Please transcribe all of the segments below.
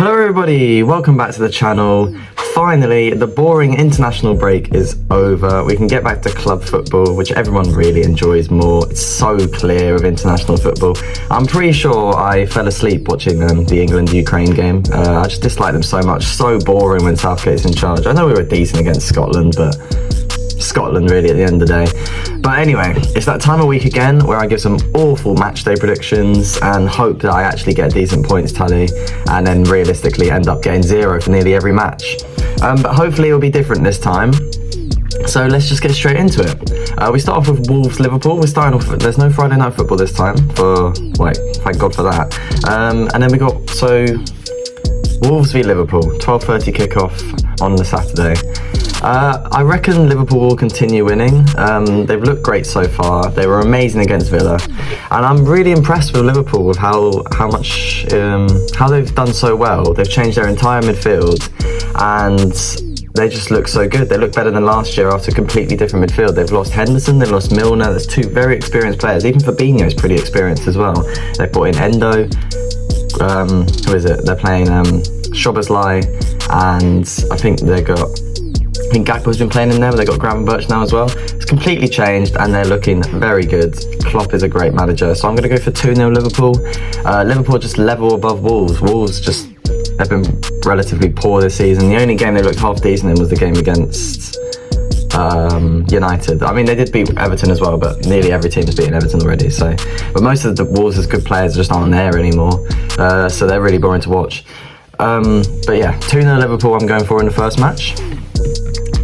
Hello everybody, welcome back to the channel. Finally, the boring international break is over. We can get back to club football, which everyone really enjoys more. It's so clear of international football. I'm pretty sure I fell asleep watching the England-Ukraine game. I just dislike them so much. So boring when Southgate's in charge. I know we were decent against Scotland, but Scotland really at the end of the day. But anyway, it's that time of week again where I give some awful match day predictions and hope that I actually get a decent points tally and then realistically end up getting 0 for nearly every match. But hopefully it'll be different this time. So let's just get straight into it. We start off with Wolves-Liverpool. We're starting off with, there's no Friday night football this time, thank God for that. And then we got, Wolves v Liverpool, 12:30 kickoff on the Saturday. I reckon Liverpool will continue winning. They've looked great so far. They were amazing against Villa, and I'm really impressed with Liverpool with how they've done so well. They've changed their entire midfield, and they just look so good. They look better than last year after a completely different midfield. They've lost Henderson, they've lost Milner. There's two very experienced players. Even Fabinho's pretty experienced as well. They brought in Endo. Who is it? They're playing Szoboszlai, and I think Gakpo's been playing in there, but they've got Gravenberch now as well. It's completely changed and they're looking very good. Klopp is a great manager, so I'm going to go for 2-0 Liverpool. Liverpool just level above Wolves. Wolves have been relatively poor this season. The only game they looked half decent in was the game against United. I mean, they did beat Everton as well, but nearly every team has beaten Everton already. But most of the Wolves' good players just aren't there anymore, so they're really boring to watch. But yeah, 2-0 Liverpool I'm going for in the first match.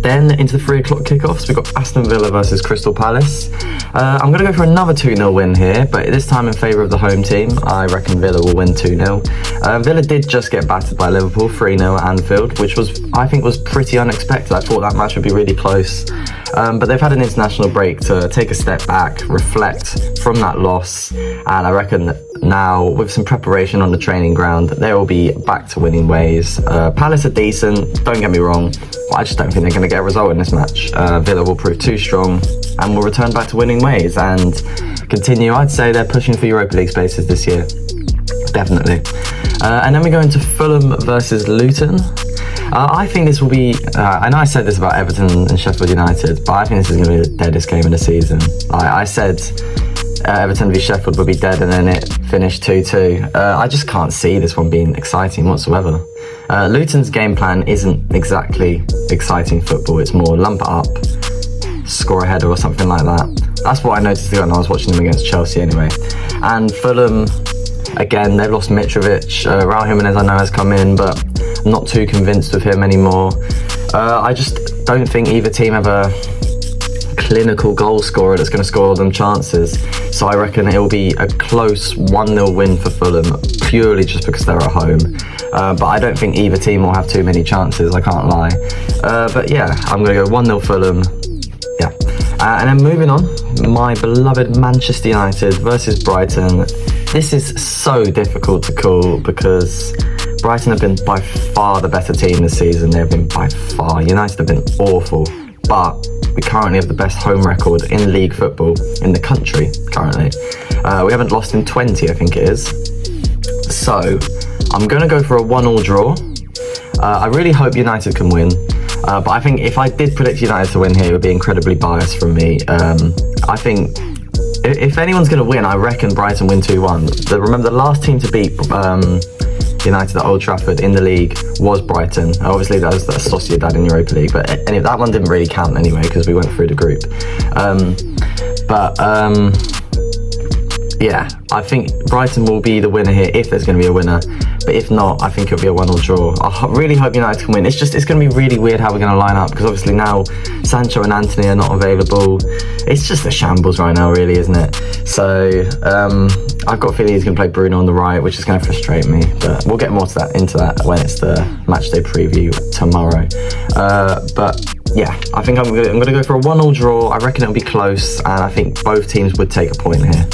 Then into the 3 o'clock kickoffs, we've got Aston Villa versus Crystal Palace. I'm going to go for another 2-0 win here, but this time in favour of the home team. I reckon Villa will win 2-0. Villa did just get battered by Liverpool 3-0 at Anfield, which I think was pretty unexpected. I thought that match would be really close. But they've had an international break to take a step back, reflect from that loss, and I reckon that now, with some preparation on the training ground, they will be back to winning ways. Palace are decent, don't get me wrong, but I just don't think they're going to get a result in this match. Villa will prove too strong and will return back to winning ways and continue. I'd say they're pushing for Europa League spaces this year, definitely. And then we go into Fulham versus Luton. I think this will be, I know I said this about Everton and Sheffield United, but I think this is going to be the deadest game of the season. I said Everton v Sheffield would be dead and then it finished 2-2. I just can't see this one being exciting whatsoever. Luton's game plan isn't exactly exciting football. It's more lump it up, score a header or something like that. That's what I noticed when I was watching them against Chelsea anyway. And Fulham, again, they've lost Mitrovic. Raul Jimenez I know has come in, but I'm not too convinced of him anymore. I just don't think either team have a clinical goal scorer that's going to score all them chances. So I reckon it will be a close 1-0 win for Fulham, purely just because they're at home. But I don't think either team will have too many chances, I can't lie. But yeah, I'm going to go 1-0 Fulham. Yeah. And then moving on, my beloved Manchester United versus Brighton. This is so difficult to call because Brighton have been by far the better team this season. They've been by far. United have been awful, but we currently have the best home record in league football in the country currently. We haven't lost in 20, I think it is. So I'm going to go for a 1-1 draw. I really hope United can win, but I think if I did predict United to win here, it would be incredibly biased from me. I think if anyone's going to win, I reckon Brighton win 2-1. Remember, the last team to beat United at Old Trafford in the league was Brighton. Obviously that was Sociedad in Europa League, but that one didn't really count anyway because we went through the group. Yeah, I think Brighton will be the winner here if there's going to be a winner, but if not, I think it'll be a 1-1 draw. I really hope United can win. It's going to be really weird how we're going to line up because obviously now Sancho and Anthony are not available. It's just a shambles right now, really, isn't it? So I've got a feeling he's going to play Bruno on the right, which is going to frustrate me, but we'll get more into that when it's the matchday preview tomorrow. But yeah, I think I'm going to go for a 1-1 draw. I reckon it'll be close, and I think both teams would take a point here.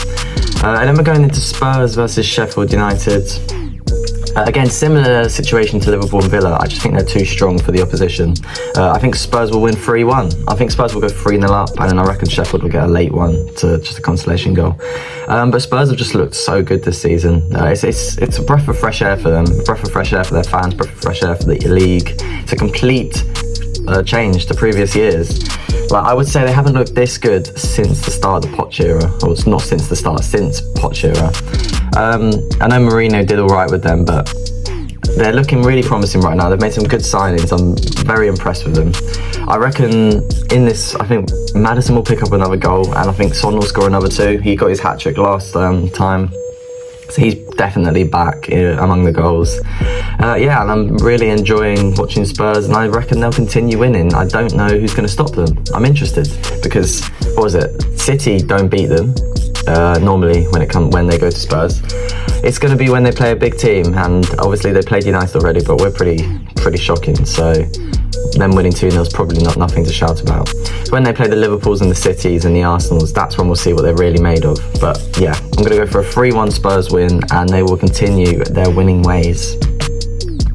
And then we're going into Spurs versus Sheffield United. Again, similar situation to Liverpool and Villa. I just think they're too strong for the opposition. I think Spurs will win 3-1. I think Spurs will go 3-0 up, and then I reckon Sheffield will get a late one to just a consolation goal. But Spurs have just looked so good this season. It's a breath of fresh air for them, a breath of fresh air for their fans, a breath of fresh air for the league. It's a complete change to previous years. Like, I would say they haven't looked this good since the start of the Poch era. Or it's not since the start, since Poch era. I know Mourinho did all right with them, but they're looking really promising right now. They've made some good signings. I'm very impressed with them. I reckon in this, I think Maddison will pick up another goal, and I think Son will score another 2. He got his hat-trick last time. So he's definitely back among the goals. Yeah, and I'm really enjoying watching Spurs, and I reckon they'll continue winning. I don't know who's going to stop them. I'm interested because, what was it? City don't beat them normally when they go to Spurs. It's going to be when they play a big team, and obviously they played United already, but we're pretty shocking. So them winning 2-0 is probably nothing to shout about. When they play the Liverpools and the Cities and the Arsenals, that's when we'll see what they're really made of. But yeah, I'm going to go for a 3-1 Spurs win, and they will continue their winning ways.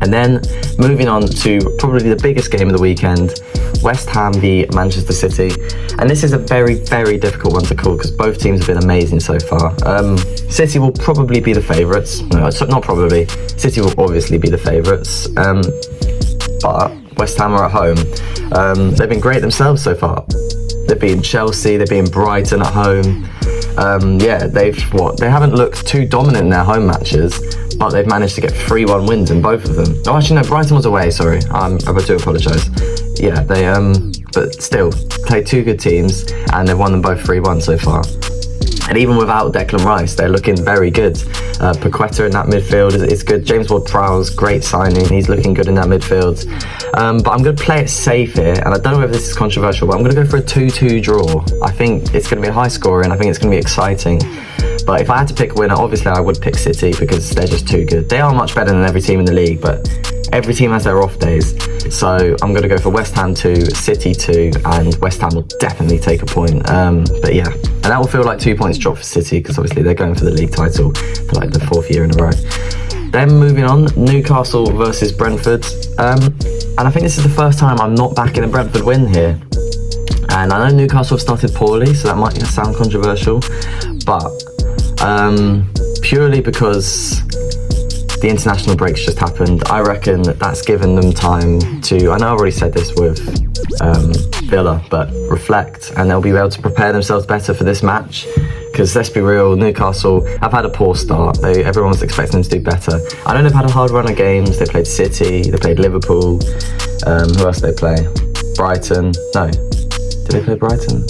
And then moving on to probably the biggest game of the weekend, West Ham v Manchester City. And this is a very, very difficult one to call because both teams have been amazing so far. City will probably be the favourites. No, not probably. City will obviously be the favourites. But West Ham are at home. They've been great themselves so far. They've beaten Chelsea, they've beaten Brighton at home. Yeah, they haven't looked too dominant in their home matches, but they've managed to get 3-1 wins in both of them. Oh, actually no, Brighton was away, sorry. I do apologise. Yeah, they but still, played 2 good teams, and they've won them both 3-1 so far. And even without Declan Rice, they're looking very good. Paqueta in that midfield is good. James Ward-Prowse, great signing. He's looking good in that midfield. But I'm going to play it safe here, and I don't know if this is controversial, but I'm going to go for a 2-2 draw. I think it's going to be a high score, and I think it's going to be exciting. But if I had to pick a winner, obviously I would pick City because they're just too good. They are much better than every team in the league, but every team has their off days. So I'm going to go for West Ham 2, City 2, and West Ham will definitely take a point. But yeah, and that will feel like 2 points drop for City because obviously they're going for the league title for like the 4th year in a row. Then moving on, Newcastle versus Brentford. And I think this is the first time I'm not backing a Brentford win here. And I know Newcastle have started poorly, so that might sound controversial, but purely because the international break's just happened, I reckon that's given them time to, I know I already said this with Villa, but reflect, and they'll be able to prepare themselves better for this match. Because let's be real, Newcastle have had a poor start. Everyone was expecting them to do better. I know they've had a hard run of games. They played City, they played Liverpool. Who else did they play? Brighton. No. Did they play Brighton?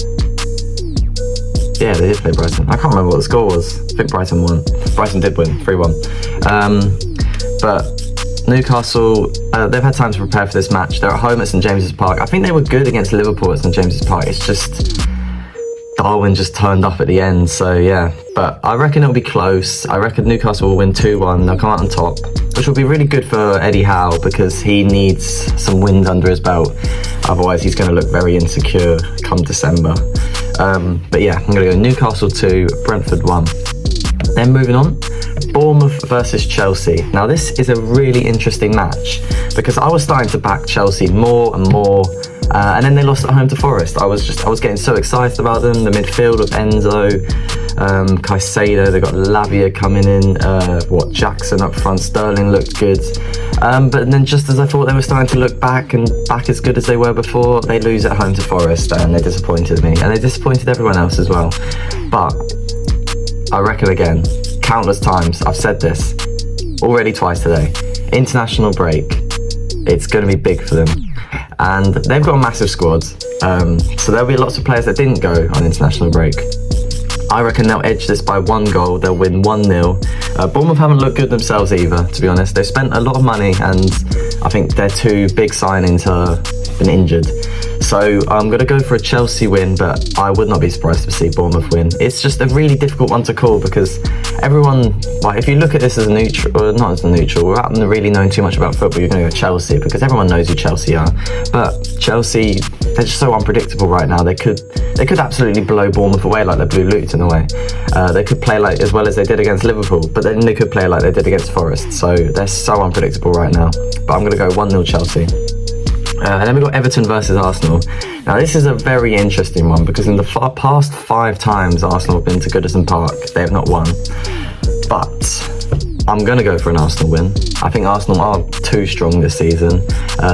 Yeah, they did play Brighton. I can't remember what the score was. I think Brighton won. Brighton did win, 3-1. But Newcastle, they've had time to prepare for this match. They're at home at St James's Park. I think they were good against Liverpool at St James's Park. It's just Darwin just turned up at the end, so yeah. But I reckon it'll be close. I reckon Newcastle will win 2-1. They'll come out on top, which will be really good for Eddie Howe because he needs some wind under his belt. Otherwise, he's going to look very insecure come December. But yeah, I'm going to go Newcastle 2, Brentford 1. Then moving on, Bournemouth versus Chelsea. Now this is a really interesting match because I was starting to back Chelsea more and more, and then they lost at home to Forest. I was getting so excited about them. The midfield of Enzo, Caicedo, they got Lavia coming in, Jackson up front, Sterling looked good. But then just as I thought they were starting to look back as good as they were before, they lose at home to Forest, and they disappointed me, and they disappointed everyone else as well. But I reckon again, countless times, I've said this already twice today, international break, it's going to be big for them. And they've got a massive squad, so there'll be lots of players that didn't go on international break. I reckon they'll edge this by 1 goal, they'll win 1-0. Bournemouth haven't looked good themselves either, to be honest. They've spent a lot of money, and I think their 2 big signings have been injured. So I'm going to go for a Chelsea win, but I would not be surprised to see Bournemouth win. It's just a really difficult one to call because everyone, like, if you look at this as a neutral, or not as a neutral, without really knowing too much about football, you're going to go Chelsea because everyone knows who Chelsea are. But Chelsea, they're just so unpredictable right now. They could absolutely blow Bournemouth away like they blew Luton away. They could play like as well as they did against Liverpool, but then they could play like they did against Forest. So they're so unpredictable right now. But I'm going to go 1-0 Chelsea. And then we've got Everton versus Arsenal. Now this is a very interesting one because in the past 5 times Arsenal have been to Goodison Park, they have not won. But I'm going to go for an Arsenal win. I think Arsenal are too strong this season.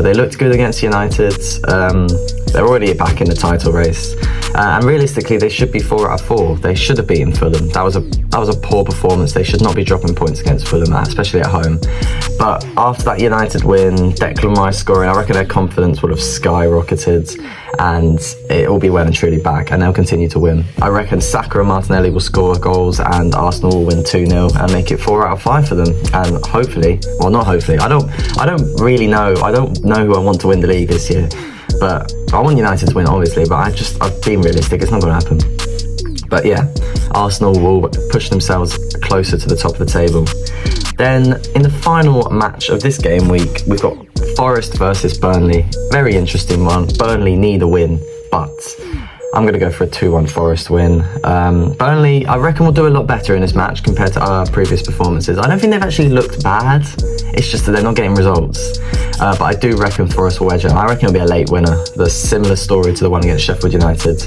They looked good against United. They're already back in the title race. And realistically, they should be 4 out of 4. They should have beaten Fulham. That was a poor performance. They should not be dropping points against Fulham, especially at home. But after that United win, Declan Rice scoring, I reckon their confidence will have skyrocketed and it will be well and truly back and they'll continue to win. I reckon Saka and Martinelli will score goals and Arsenal will win 2-0 and make it 4 out of 5 for them. And hopefully, well not hopefully, I don't really know. I don't know who I want to win the league this year. But I want United to win, obviously, but I've been realistic, it's not going to happen. But yeah, Arsenal will push themselves closer to the top of the table. Then, in the final match of this game week, we've got Forest versus Burnley. Very interesting one. Burnley need a win, but I'm going to go for a 2-1 Forest win. Burnley, I reckon, will do a lot better in this match compared to our previous performances. I don't think they've actually looked bad. It's just that they're not getting results. But I do reckon Forest will wedge it. I reckon it'll be a late winner. The similar story to the one against Sheffield United.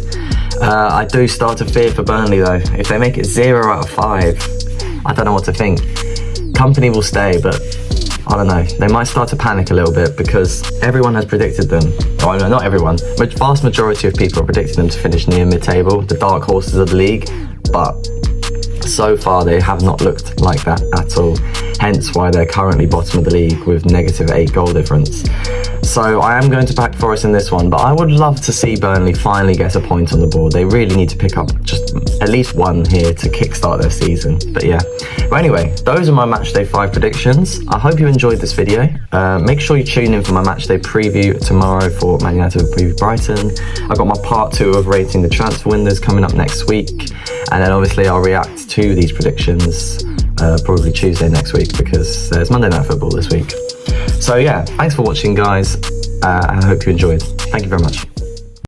I do start to fear for Burnley though. If they make it 0 out of 5, I don't know what to think. Company will stay, but I don't know. They might start to panic a little bit because everyone has predicted them. Oh no, not everyone. Vast majority of people are predicting them to finish near mid-table, the dark horses of the league. But so far they have not looked like that at all. Hence why they're currently bottom of the league with -8 goal difference. So I am going to back Forest in this one, but I would love to see Burnley finally get a point on the board. They really need to pick up just at least one here to kickstart their season. But yeah. But anyway, those are my Matchday 5 predictions. I hope you enjoyed this video. Make sure you tune in for my Matchday preview tomorrow for Man United preview Brighton. I've got my part 2 of rating the transfer windows coming up next week. And then obviously I'll react to these predictions probably Tuesday next week because there's Monday Night Football this week. So yeah, thanks for watching guys. I hope you enjoyed. Thank you very much.